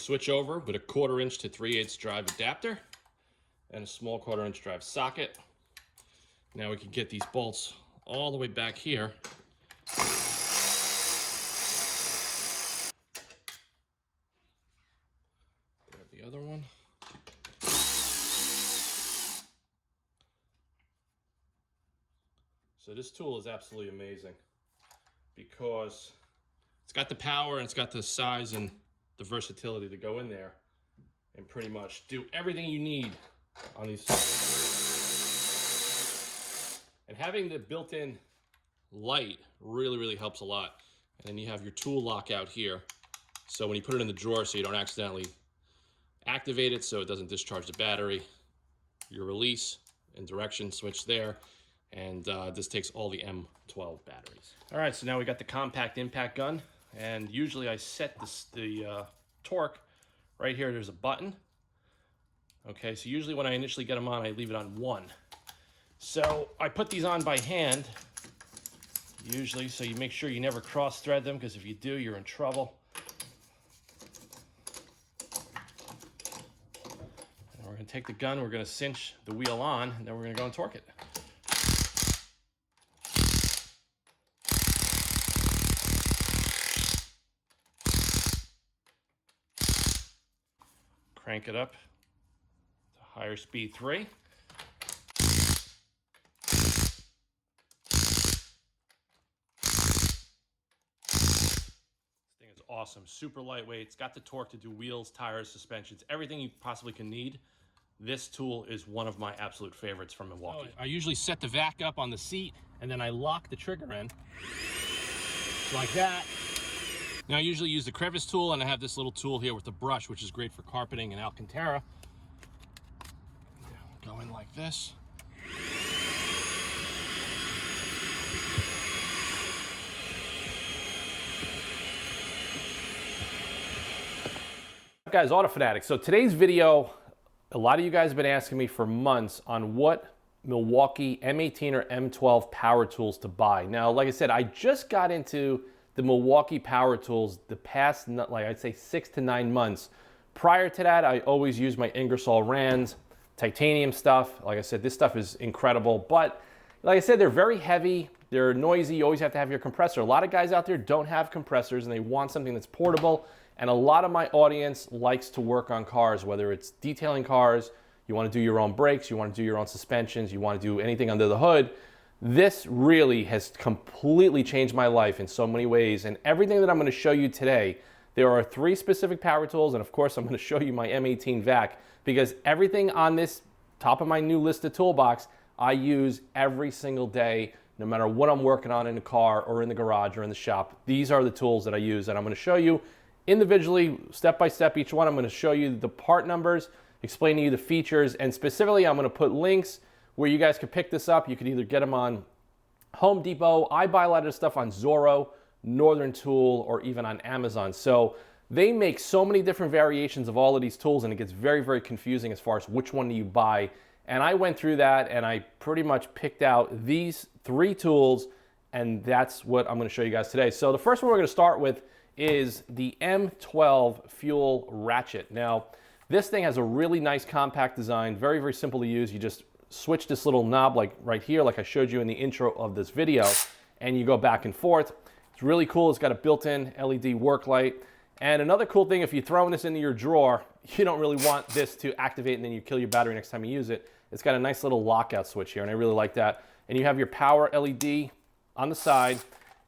switch over with a 1/4 inch to 3/8 drive adapter and a small 1/4 inch drive socket. Now we can get these bolts all the way back here. Grab the other one. So this tool is absolutely amazing because it's got the power and it's got the size and the versatility to go in there and pretty much do everything you need on these. And having the built-in light really helps a lot. And then you have your tool lock out here. So when you put it in the drawer so you don't accidentally activate it so it doesn't discharge the battery, your release and direction switch there. And this takes all the M12 batteries. All right, so now we got the compact impact gun. And usually I set the torque right here. There's a button. Okay, so usually when I initially get them on, I leave it on 1. So I put these on by hand, usually, so you make sure you never cross thread them, because if you do, you're in trouble. And we're gonna take the gun, we're gonna cinch the wheel on, and then we're gonna go and torque it. Crank it up to higher speed 3. Awesome, super lightweight. It's got the torque to do wheels, tires, suspensions, everything you possibly can need. This tool is one of my absolute favorites from Milwaukee. I usually set the vac up on the seat and then I lock the trigger in like that. Now I usually use the crevice tool, and I have this little tool here with the brush, which is great for carpeting and Alcantara. Go in like this. Guys, Autofanatic. So today's video, a lot of you guys have been asking me for months on what Milwaukee M18 or M12 power tools to buy. Now, like I said, I just got into the Milwaukee power tools the past, like I'd say 6 to 9 months. Prior to that, I always used my Ingersoll Rands, titanium stuff. Like I said, this stuff is incredible, but like I said, they're very heavy, they're noisy, you always have to have your compressor. A lot of guys out there don't have compressors and they want something that's portable. And a lot of my audience likes to work on cars, whether it's detailing cars, you want to do your own brakes, you want to do your own suspensions, you want to do anything under the hood. This really has completely changed my life in so many ways. And everything that I'm going to show you today, there are 3 specific power tools. And of course, I'm going to show you my M18 vac, because everything on this top of my new listed toolbox, I use every single day, no matter what I'm working on in the car or in the garage or in the shop. These are the tools that I use, and I'm going to show you individually, step by step, each one. I'm going to show you the part numbers, explain to you the features, and specifically I'm going to put links where you guys can pick this up. You can either get them on Home Depot. I buy a lot of this stuff on Zorro, Northern Tool, or even on Amazon. So they make so many different variations of all of these tools, and it gets very confusing as far as which one do you buy. And I went through that and I pretty much picked out these 3 tools, and that's what I'm going to show you guys today. So the first one we're going to start with is the M12 fuel ratchet. Now, this thing has a really nice compact design, very simple to use. You just switch this little knob like right here, like I showed you in the intro of this video, and you go back and forth. It's really cool. It's got a built-in LED work light. And another cool thing, if you're throwing this into your drawer, you don't really want this to activate and then you kill your battery next time you use it. It's got a nice little lockout switch here, and I really like that. And you have your power LED on the side,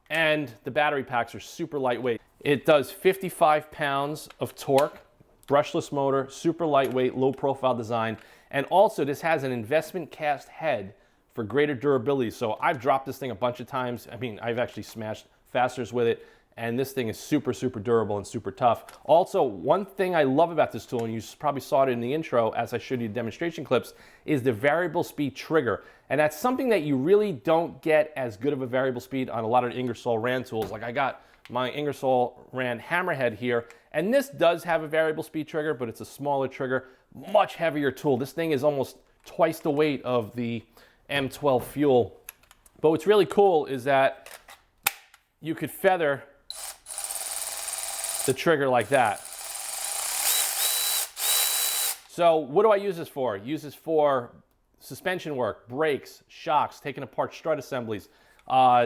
and the battery packs are super lightweight. It does 55 pounds of torque, brushless motor, super lightweight, low profile design. And also this has an investment cast head for greater durability. So I've dropped this thing a bunch of times. I mean, I've actually smashed fasteners with it, and this thing is super durable and super tough. Also, one thing I love about this tool, and you probably saw it in the intro as I showed you demonstration clips, is the variable speed trigger. And that's something that you really don't get as good of a variable speed on a lot of Ingersoll Rand tools. Like I got my Ingersoll Rand hammerhead here, and this does have a variable speed trigger, but it's a smaller trigger, much heavier tool. This thing is almost twice the weight of the M12 fuel. But what's really cool is that you could feather the trigger like that. So what do I use this for? Use this for suspension work, brakes, shocks, taking apart strut assemblies,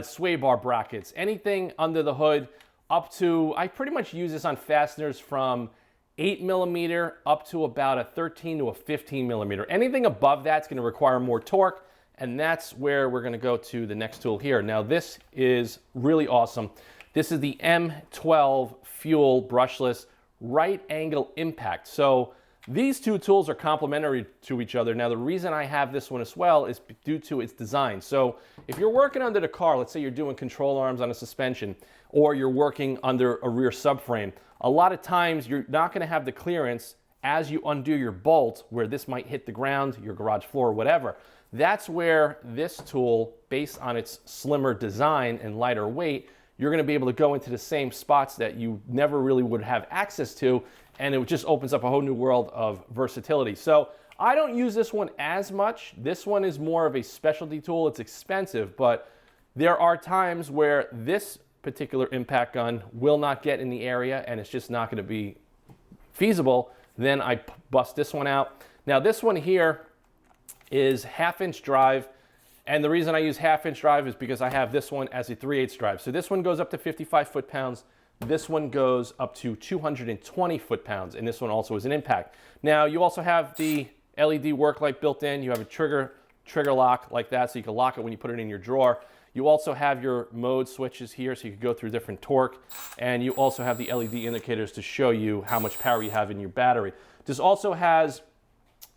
sway bar brackets, anything under the hood up to, I pretty much use this on fasteners from 8mm up to about a 13 to a 15mm. Anything above that's going to require more torque, and that's where we're going to go to the next tool here. Now this is really awesome. This is the M12 Fuel brushless right angle impact. So these two tools are complementary to each other. Now the reason I have this one as well is due to its design. So if you're working under the car, let's say you're doing control arms on a suspension, or you're working under a rear subframe, a lot of times you're not going to have the clearance as you undo your bolt where this might hit the ground, your garage floor, or whatever. That's where this tool, based on its slimmer design and lighter weight, you're going to be able to go into the same spots that you never really would have access to, and it just opens up a whole new world of versatility. So I don't use this one as much. This one is more of a specialty tool. It's expensive, but there are times where this particular impact gun will not get in the area and it's just not going to be feasible. Then I bust this one out. Now this one here is 1/2-inch drive. And the reason I use 1/2-inch drive is because I have this one as a 3/8 drive. So this one goes up to 55 foot-pounds. This one goes up to 220 foot-pounds. And this one also is an impact. Now you also have the LED work light built in. You have a trigger lock like that, so you can lock it when you put it in your drawer. You also have your mode switches here, so you can go through different torque. And you also have the LED indicators to show you how much power you have in your battery. This also has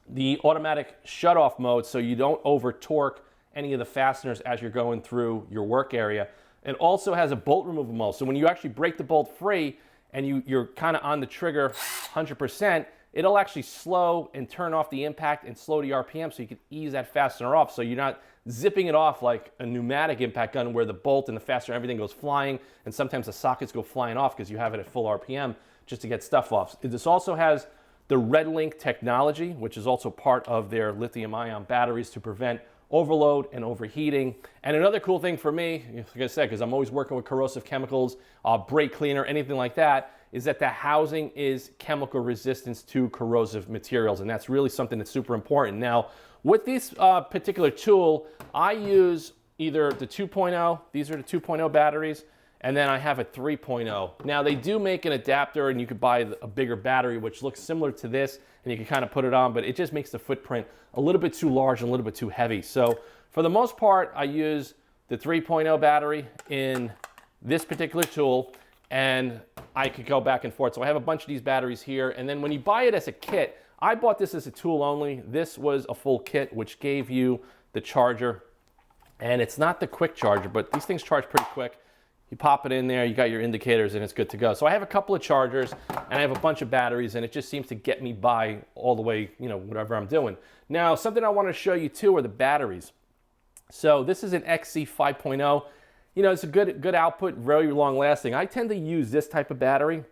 the automatic shut-off mode, so you don't over-torque any of the fasteners as you're going through your work area. It also has a bolt removal mode. So when you actually break the bolt free and you're kind of on the trigger 100%, it'll actually slow and turn off the impact and slow the RPM so you can ease that fastener off. So you're not zipping it off like a pneumatic impact gun where the bolt and the fastener, everything goes flying, and sometimes the sockets go flying off because you have it at full RPM just to get stuff off. This also has the Red Link technology, which is also part of their lithium-ion batteries to prevent overload and overheating. And another cool thing for me, like I said, because I'm always working with corrosive chemicals, brake cleaner, anything like that, is that the housing is chemical resistance to corrosive materials. And that's really something that's super important. Now, with this particular tool, I use either the 2.0, these are the 2.0 batteries, and then I have a 3.0. Now they do make an adapter and you could buy a bigger battery which looks similar to this and you can kind of put it on, but it just makes the footprint a little bit too large and a little bit too heavy. So for the most part, I use the 3.0 battery in this particular tool and I could go back and forth. So I have a bunch of these batteries here, and then when you buy it as a kit, I bought this as a tool only. This was a full kit which gave you the charger, and it's not the quick charger, but these things charge pretty quick. You pop it in there, you got your indicators, and it's good to go. So I have a couple of chargers, and I have a bunch of batteries, and it just seems to get me by all the way, whatever I'm doing. Now, something I want to show you too are the batteries. So this is an XC 5.0. It's a good output, very long lasting. I tend to use this type of battery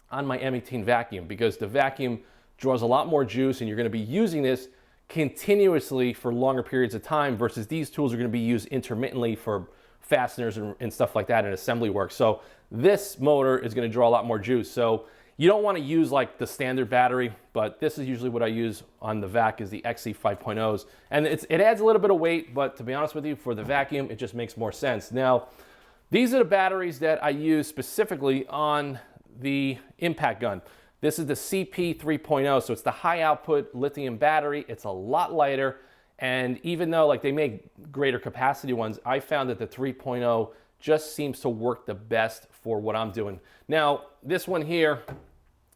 on my M18 vacuum because the vacuum draws a lot more juice, and you're going to be using this continuously for longer periods of time versus these tools are going to be used intermittently for fasteners and stuff like that in assembly work. So this motor is going to draw a lot more juice. So you don't want to use like the standard battery, but this is usually what I use on the vac is the XC 5.0s. And it adds a little bit of weight, but to be honest with you, for the vacuum, it just makes more sense. Now, these are the batteries that I use specifically on the impact gun. This is the CP 3.0, so it's the high output lithium battery. It's a lot lighter. And even though like they make greater capacity ones, I found that the 3.0 just seems to work the best for what I'm doing. Now, this one here,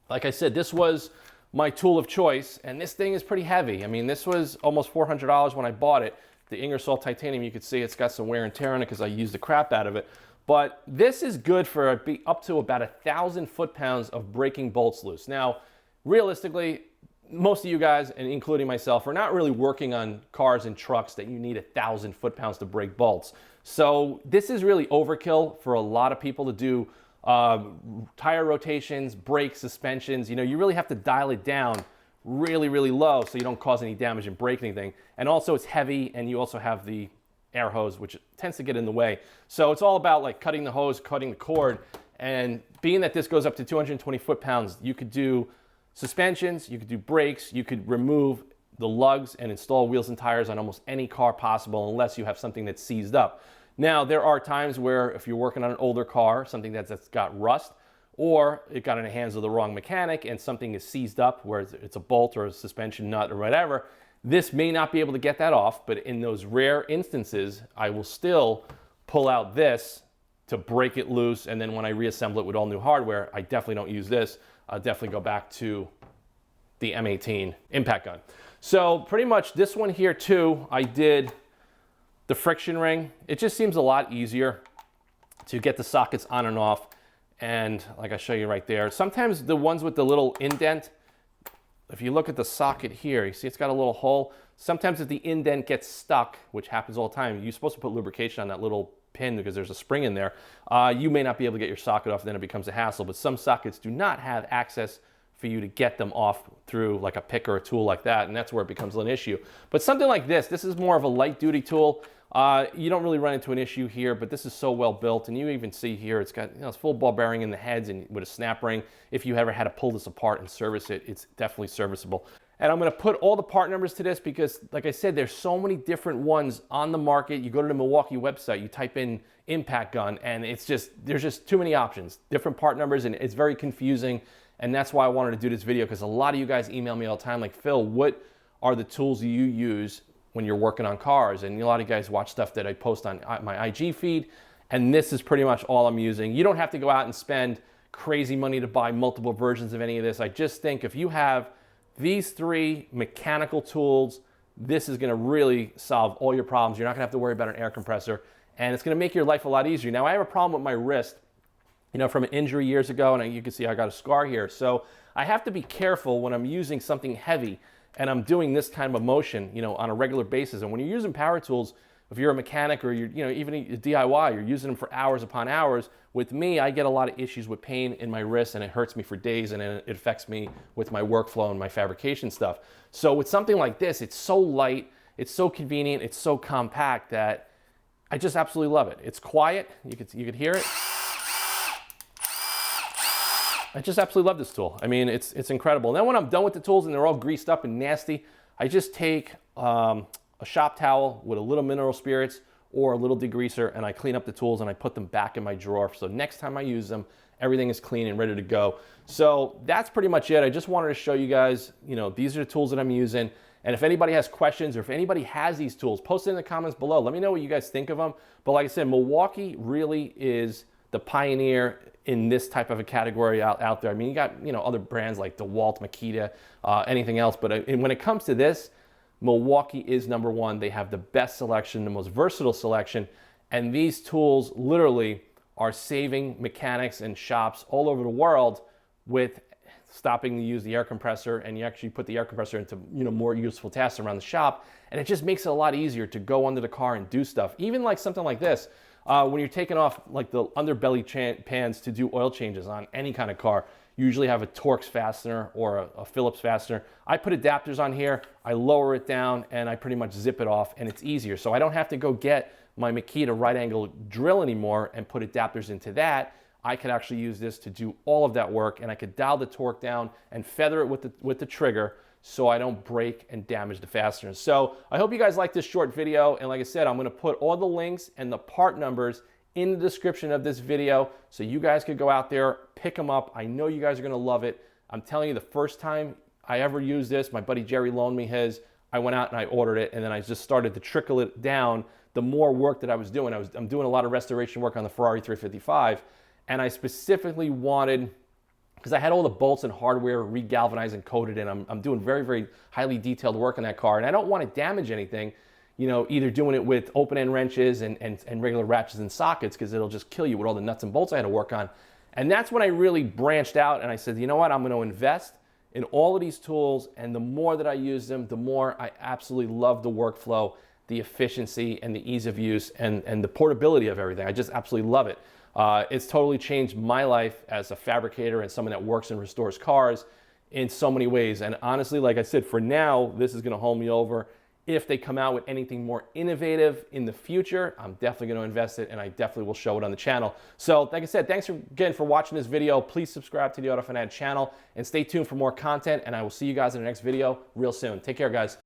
like I said, this was my tool of choice, and this thing is pretty heavy. I mean, this was almost $400 when I bought it. The Ingersoll titanium, you can see it's got some wear and tear on it because I used the crap out of it. But this is good for up to about 1,000 foot-pounds of breaking bolts loose. Now, realistically, most of you guys, and including myself, are not really working on cars and trucks that you need 1,000 foot-pounds to break bolts. So this is really overkill for a lot of people to do tire rotations, brakes, suspensions. You really have to dial it down really, really low so you don't cause any damage and break anything. And also it's heavy, and you also have the air hose, which tends to get in the way. So it's all about like cutting the hose, cutting the cord, and being that this goes up to 220 foot-pounds, you could do suspensions, you could do brakes, you could remove the lugs and install wheels and tires on almost any car possible unless you have something that's seized up. Now, there are times where if you're working on an older car, something that's got rust, or it got in the hands of the wrong mechanic and something is seized up where it's a bolt or a suspension nut or whatever, this may not be able to get that off, but in those rare instances, I will still pull out this to break it loose, and then when I reassemble it with all new hardware, I definitely don't use this. I'll definitely go back to the M18 impact gun. So pretty much this one here too, I did the friction ring. It just seems a lot easier to get the sockets on and off. And like I show you right there, sometimes the ones with the little indent, if you look at the socket here, you see it's got a little hole. Sometimes if the indent gets stuck, which happens all the time, you're supposed to put lubrication on that little pin because there's a spring in there. You may not be able to get your socket off, then it becomes a hassle. But some sockets do not have access for you to get them off through like a pick or a tool like that, and that's where it becomes an issue. But something like this is more of a light duty tool. You don't really run into an issue here, but this is so well built, and you even see here it's got, it's full ball bearing in the heads and with a snap ring. If you ever had to pull this apart and service it, it's definitely serviceable. And I'm going to put all the part numbers to this because, like I said, there's so many different ones on the market. You go to the Milwaukee website, you type in impact gun, and there's just too many options, different part numbers, and it's very confusing. And that's why I wanted to do this video, because a lot of you guys email me all the time like, Phil, what are the tools you use when you're working on cars? And a lot of you guys watch stuff that I post on my IG feed, and this is pretty much all I'm using. You don't have to go out and spend crazy money to buy multiple versions of any of this. I just think if you have these 3 mechanical tools, this is gonna really solve all your problems. You're not gonna have to worry about an air compressor, and it's gonna make your life a lot easier. Now, I have a problem with my wrist, from an injury years ago, and you can see I got a scar here. So I have to be careful when I'm using something heavy and I'm doing this kind of a motion, on a regular basis. And when you're using power tools, if you're a mechanic or you're, even a DIY, you're using them for hours upon hours. With me, I get a lot of issues with pain in my wrist, and it hurts me for days, and it affects me with my workflow and my fabrication stuff. So with something like this, it's so light, it's so convenient, it's so compact that I just absolutely love it. It's quiet, you could hear it. I just absolutely love this tool. I mean, it's incredible. And then when I'm done with the tools and they're all greased up and nasty, I just take a shop towel with a little mineral spirits or a little degreaser, and I clean up the tools and I put them back in my drawer. So next time I use them, everything is clean and ready to go. So that's pretty much it. I just wanted to show you guys, these are the tools that I'm using. And if anybody has questions or if anybody has these tools, post it in the comments below. Let me know what you guys think of them. But like I said, Milwaukee really is the pioneer in this type of a category out there. I mean, you got, other brands like DeWalt, Makita, anything else. But when it comes to this, Milwaukee is number one. They have the best selection, the most versatile selection. And these tools literally are saving mechanics and shops all over the world with stopping to use the air compressor, and you actually put the air compressor into more useful tasks around the shop, and it just makes it a lot easier to go under the car and do stuff. Even like something like this, when you're taking off like the underbelly pans to do oil changes on any kind of car, you usually have a Torx fastener or a Phillips fastener. I put adapters on here, I lower it down, and I pretty much zip it off, and it's easier. So I don't have to go get my Makita right angle drill anymore and put adapters into that. I could actually use this to do all of that work, and I could dial the torque down and feather it with the trigger so I don't break and damage the fasteners. So I hope you guys like this short video, and like I said, I'm gonna put all the links and the part numbers in the description of this video so you guys could go out there, pick them up. I know you guys are gonna love it. I'm telling you, the first time I ever used this, my buddy Jerry loaned me his, I went out and I ordered it, and then I just started to trickle it down. The more work that I was doing, I'm doing a lot of restoration work on the Ferrari 355, and I specifically wanted, because I had all the bolts and hardware re-galvanized and coated, and I'm doing very, very highly detailed work on that car, and I don't want to damage anything, either doing it with open-end wrenches and regular ratchets and sockets, because it'll just kill you with all the nuts and bolts I had to work on. And that's when I really branched out, and I said, you know what, I'm going to invest in all of these tools, and the more that I use them, the more I absolutely love the workflow, the efficiency, and the ease of use, and the portability of everything. I just absolutely love it. It's totally changed my life as a fabricator and someone that works and restores cars in so many ways. And honestly, like I said, for now, this is gonna hold me over. If they come out with anything more innovative in the future, I'm definitely going to invest it, and I definitely will show it on the channel. So like I said, thanks again for watching this video. Please subscribe to the AutoFanatic channel and stay tuned for more content, and I will see you guys in the next video real soon. Take care, guys.